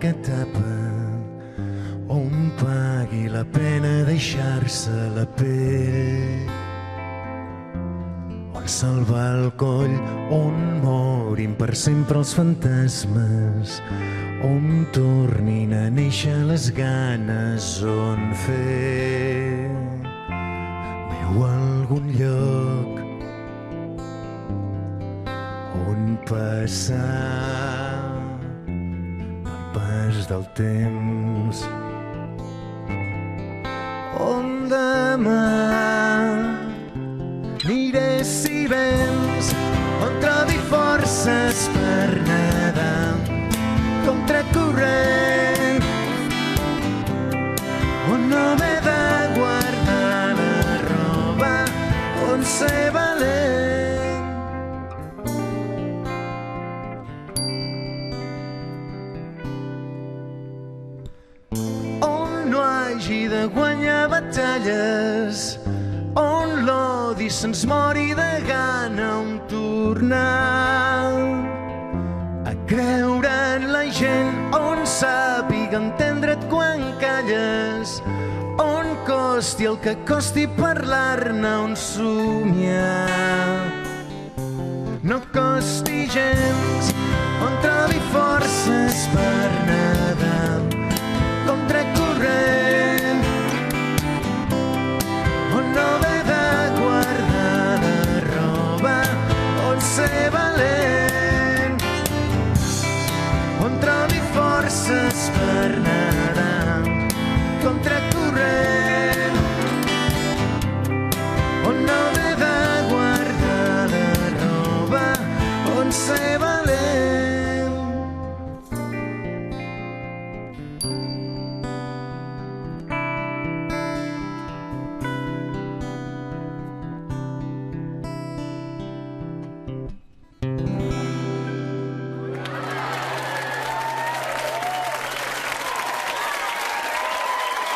que tapa, on pagui la pena deixar-se la pell, on salvar el coll, on morin per sempre els fantasmes, on tornin a néixer les ganes, on fer meu algun lloc, on passar el pas del temps, on demà aniré si vens, on trobi forces per nedar contracorrent, on no m'he de guardar la roba, on ser valent. On no hagi de guanyar batalles, on l'odi se'ns mori de gana, on tornar a creure en la gent, on sàpiga entendre't quan calles, on costi el que costi parlar-ne, on somiar no costi gens, on trobi forces per nedar contracorrent, on no m'he de guardar la roba, on ser valent, on trobi forces per nedar